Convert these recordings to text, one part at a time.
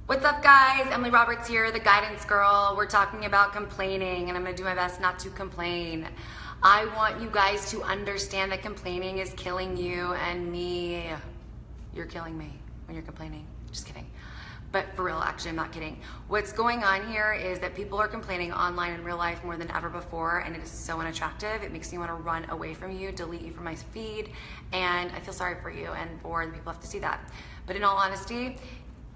What's up, guys? Emily Roberts here, the guidance girl. We're talking about complaining, and I'm gonna do my best not to complain. I want you guys to understand that complaining is killing you and me. You're killing me when you're complaining. Just kidding. But for real, actually, I'm not kidding. What's going on here is that people are complaining online in real life more than ever before, and it is so unattractive. It makes me want to run away from you, delete you from my feed, and I feel sorry for you and for the people who have to see that. But in all honesty,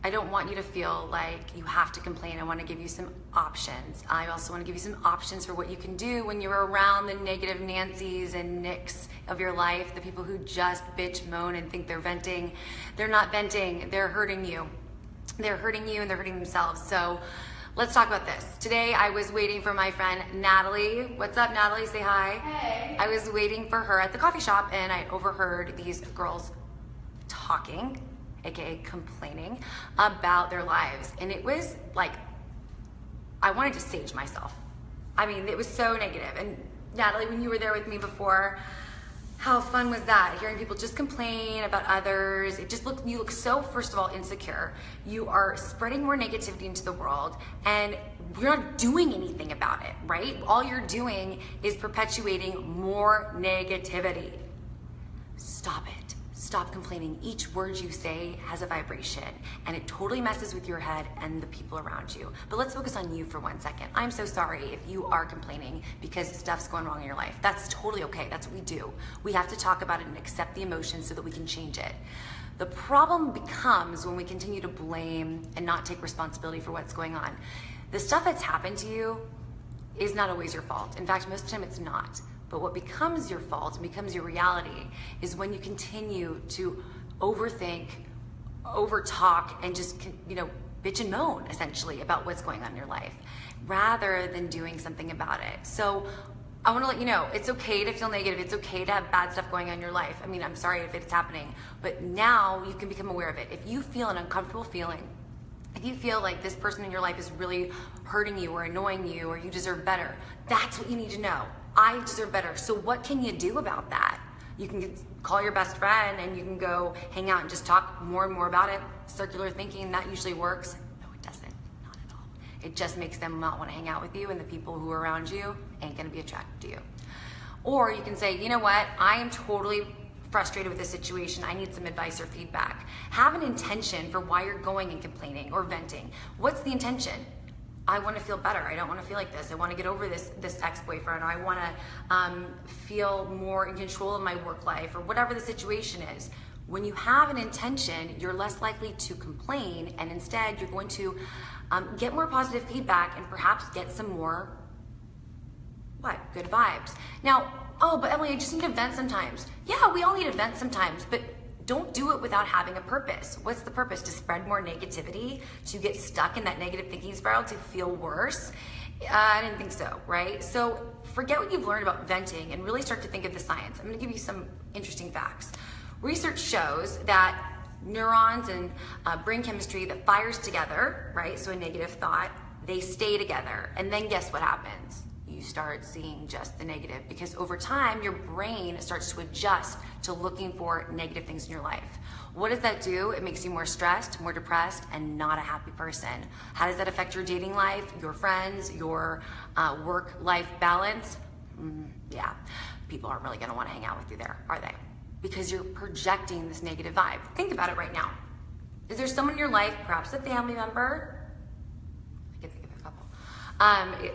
I don't want you to feel like you have to complain. I want to give you some options. I also want to give you some options for what you can do when you're around the negative Nancys and Nicks of your life, the people who just bitch, moan, and think they're venting. They're not venting, they're hurting you. They're hurting you and they're hurting themselves. So let's talk about this. Today I was waiting for my friend Natalie. What's up, Natalie? Say hi. Hey. I was waiting for her at the coffee shop and I overheard these girls talking, aka complaining, about their lives. And it was like, I wanted to sage myself. I mean, it was so negative. And Natalie, when you were there with me before, how fun was that? Hearing people just complain about others. It just you look so, first of all, insecure. You are spreading more negativity into the world and you're not doing anything about it, right? All you're doing is perpetuating more negativity. Stop it. Stop complaining. Each word you say has a vibration and it totally messes with your head and the people around you. But let's focus on you for 1 second. I'm so sorry if you are complaining because stuff's going wrong in your life. That's totally okay. That's what we do. We have to talk about it and accept the emotions so that we can change it. The problem becomes when we continue to blame and not take responsibility for what's going on. The stuff that's happened to you is not always your fault. In fact, most of the time it's not. But what becomes your fault and becomes your reality is when you continue to overthink, overtalk, and just, bitch and moan essentially about what's going on in your life rather than doing something about it. So I want to let you know, it's okay to feel negative. It's okay to have bad stuff going on in your life. I mean, I'm sorry if it's happening, but now you can become aware of it. If you feel an uncomfortable feeling, if you feel like this person in your life is really hurting you or annoying you or you deserve better, that's what you need to know. I deserve better. So what can you do about that? You can call your best friend and you can go hang out and just talk more and more about it. Circular thinking, that usually works. No, it doesn't. Not at all. It just makes them not want to hang out with you and the people who are around you ain't going to be attracted to you. Or you can say, you know what? I am totally frustrated with this situation. I need some advice or feedback. Have an intention for why you're going and complaining or venting. What's the intention? I want to feel better. I don't want to feel like this. I want to get over this ex-boyfriend, or I want to feel more in control of my work life, or whatever the situation is. When you have an intention, you're less likely to complain, and instead you're going to get more positive feedback and perhaps get some more, good vibes. Now, but Emily, I just need to vent sometimes. Yeah, we all need to vent sometimes, but don't do it without having a purpose. What's the purpose? To spread more negativity? To get stuck in that negative thinking spiral? To feel worse? I didn't think so, right? So forget what you've learned about venting and really start to think of the science. I'm gonna give you some interesting facts. Research shows that neurons and brain chemistry that fires together, right? So a negative thought, they stay together. And then guess what happens? You start seeing just the negative, because over time your brain starts to adjust to looking for negative things in your life. What does that do? It makes you more stressed, more depressed, and not a happy person. How does that affect your dating life, your friends, your work-life balance? Yeah, people aren't really gonna wanna hang out with you there, are they? Because you're projecting this negative vibe. Think about it right now. Is there someone in your life, perhaps a family member,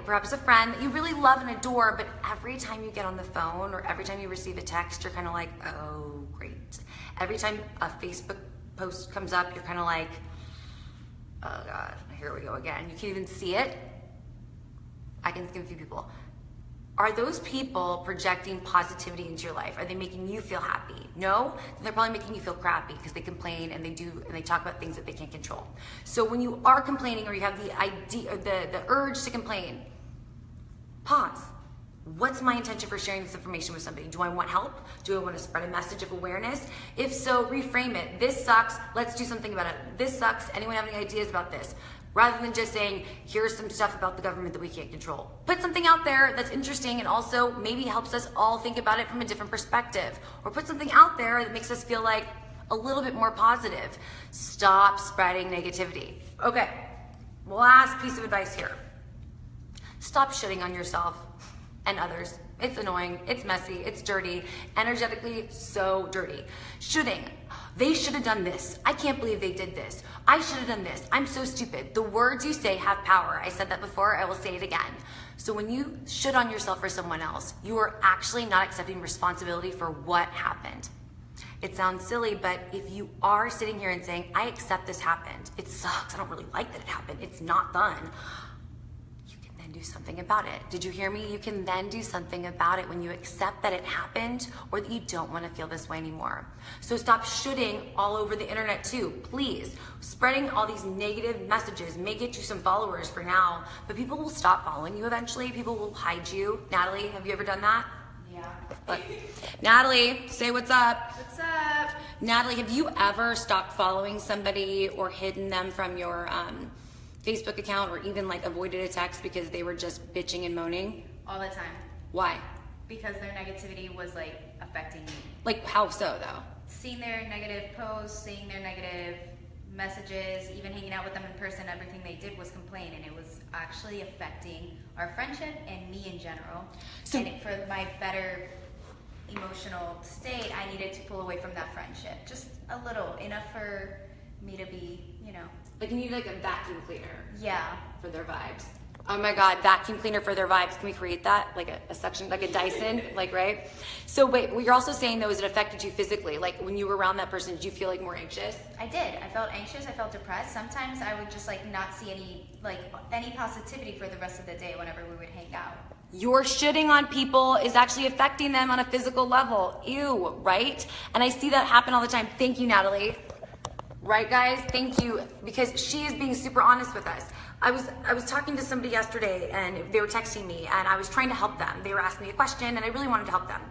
perhaps a friend that you really love and adore, but every time you get on the phone or every time you receive a text, you're kind of like, oh, great. Every time a Facebook post comes up, you're kind of like, oh God, here we go again. You can't even see it. I can think of a few people. Are those people projecting positivity into your life? Are they making you feel happy? No? Then they're probably making you feel crappy because they complain and they talk about things that they can't control. So when you are complaining or you have the idea or the urge to complain, pause. What's my intention for sharing this information with somebody? Do I want help? Do I want to spread a message of awareness? If so, reframe it. This sucks. Let's do something about it. This sucks. Anyone have any ideas about this? Rather than just saying, here's some stuff about the government that we can't control. Put something out there that's interesting and also maybe helps us all think about it from a different perspective. Or put something out there that makes us feel like, a little bit more positive. Stop spreading negativity. Okay, last piece of advice here. Stop shitting on yourself and others. It's annoying, it's messy, it's dirty, energetically so dirty. Shoulding. They should have done this. I can't believe they did this. I should have done this. I'm so stupid. The words you say have power. I said that before, I will say it again. So when you shit on yourself for someone else, you are actually not accepting responsibility for what happened. It sounds silly, but if you are sitting here and saying, I accept this happened, it sucks, I don't really like that it happened, it's not fun, you can then do something about it. Did you hear me? You can then do something about it when you accept that it happened or that you don't want to feel this way anymore. So stop shooting all over the internet too, please. Spreading all these negative messages may get you some followers for now, but people will stop following you eventually. People will hide you. Natalie, have you ever done that? Yeah. Look. Natalie, say what's up. What's up? Natalie, have you ever stopped following somebody or hidden them from your Facebook account or even like avoided a text because they were just bitching and moaning? All the time. Why? Because their negativity was like affecting me. Like how so though? Seeing their negative posts, seeing their negative messages, even hanging out with them in person, everything they did was complain, and it was actually affecting our friendship and me in general. So, and for my better emotional state, I needed to pull away from that friendship. Just a little, enough for me to be, you know. like you need like a vacuum cleaner Yeah. for their vibes. Oh my God, vacuum cleaner for their vibes. Can we create that? Like a section, like a Dyson, like, right? So wait, what you're also saying though is it affected you physically. Like when you were around that person, did you feel like more anxious? I did. I felt anxious. I felt depressed. Sometimes I would just like not see any positivity for the rest of the day whenever we would hang out. Your shitting on people is actually affecting them on a physical level. Ew, right? And I see that happen all the time. Thank you, Natalie. Right, guys? Thank you, because she is being super honest with us. I was talking to somebody yesterday and they were texting me and I was trying to help them. They were asking me a question and I really wanted to help them.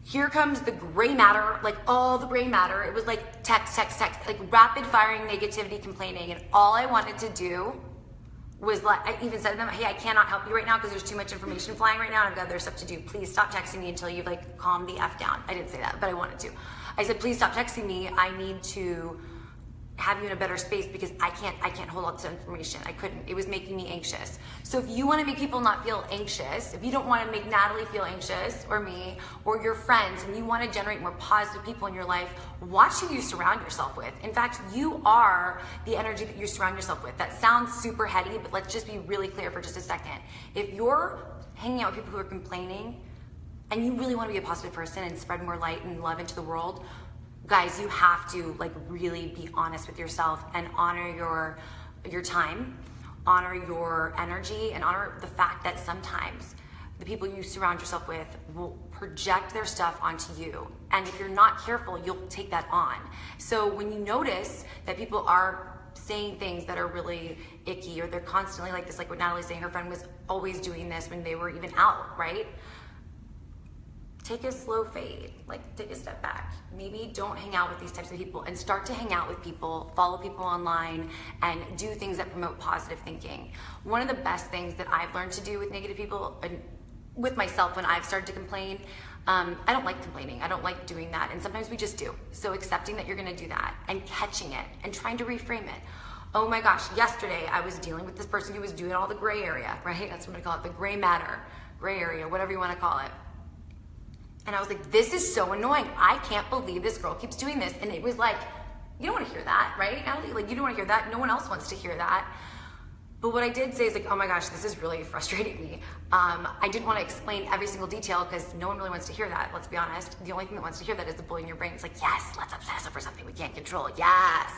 Here comes the gray matter, like all the gray matter. It was like text, like rapid firing negativity, complaining, and all I wanted to do was like, I even said to them, hey, I cannot help you right now because there's too much information flying right now and I've got other stuff to do. Please stop texting me until you've like calmed the F down. I didn't say that, but I wanted to. I said, please stop texting me. I need to have you in a better space because I can't hold on to information. I couldn't. It was making me anxious. So if you want to make people not feel anxious, if you don't want to make Natalie feel anxious or me or your friends, and you want to generate more positive people in your life, watch who you surround yourself with. In fact, you are the energy that you surround yourself with. That sounds super heady, but let's just be really clear for just a second. If you're hanging out with people who are complaining and you really want to be a positive person and spread more light and love into the world, guys, you have to like really be honest with yourself and honor your time, honor your energy, and honor the fact that sometimes the people you surround yourself with will project their stuff onto you. And if you're not careful, you'll take that on. So when you notice that people are saying things that are really icky, or they're constantly like this, like what Natalie's saying, her friend was always doing this when they were even out, right? Take a slow fade, like take a step back. Maybe don't hang out with these types of people and start to hang out with people, follow people online, and do things that promote positive thinking. One of the best things that I've learned to do with negative people, and with myself when I've started to complain, I don't like complaining, I don't like doing that, and sometimes we just do. So accepting that you're gonna do that and catching it and trying to reframe it. Oh my gosh, yesterday I was dealing with this person who was doing all the gray area, right? That's what I call it, the gray matter, gray area, whatever you wanna call it. And I was like, this is so annoying. I can't believe this girl keeps doing this. And it was like, you don't want to hear that, right, Natalie? Like, you don't want to hear that. No one else wants to hear that. But what I did say is like, oh my gosh, this is really frustrating me. I didn't want to explain every single detail because no one really wants to hear that, let's be honest. The only thing that wants to hear that is the bully in your brain. It's like, yes, let's obsess over something we can't control. Yes.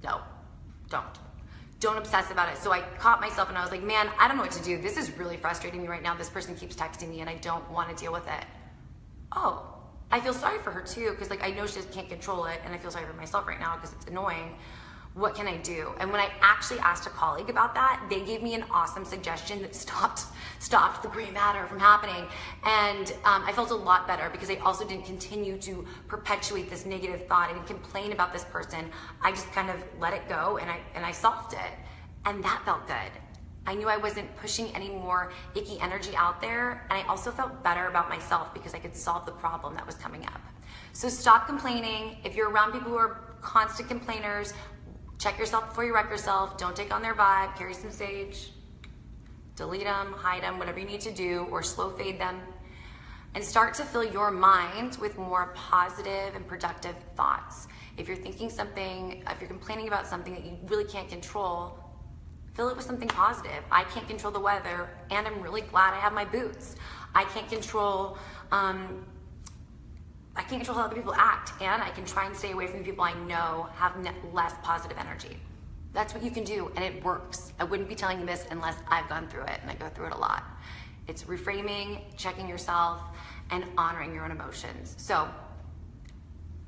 No, don't. Don't obsess about it. So I caught myself and I was like, man, I don't know what to do. This is really frustrating me right now. This person keeps texting me and I don't want to deal with it. Oh, I feel sorry for her too, because like I know she just can't control it, and I feel sorry for myself right now because it's annoying. What can I do? And when I actually asked a colleague about that, they gave me an awesome suggestion that stopped the gray matter from happening. And I felt a lot better because I also didn't continue to perpetuate this negative thought. I didn't complain about this person. I just kind of let it go and I solved it. And that felt good. I knew I wasn't pushing any more icky energy out there, and I also felt better about myself because I could solve the problem that was coming up. So stop complaining. If you're around people who are constant complainers, check yourself before you wreck yourself. Don't take on their vibe. Carry some sage. Delete them, hide them, whatever you need to do, or slow fade them. And start to fill your mind with more positive and productive thoughts. If you're thinking something, if you're complaining about something that you really can't control, fill it with something positive. I can't control the weather, and I'm really glad I have my boots. I can't control how other people act, and I can try and stay away from the people I know have less positive energy. That's what you can do, and it works. I wouldn't be telling you this unless I've gone through it, and I go through it a lot. It's reframing, checking yourself, and honoring your own emotions. So,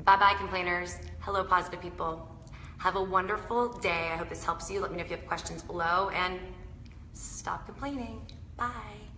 bye-bye complainers. Hello positive people. Have a wonderful day. I hope this helps you. Let me know if you have questions below, and stop complaining. Bye.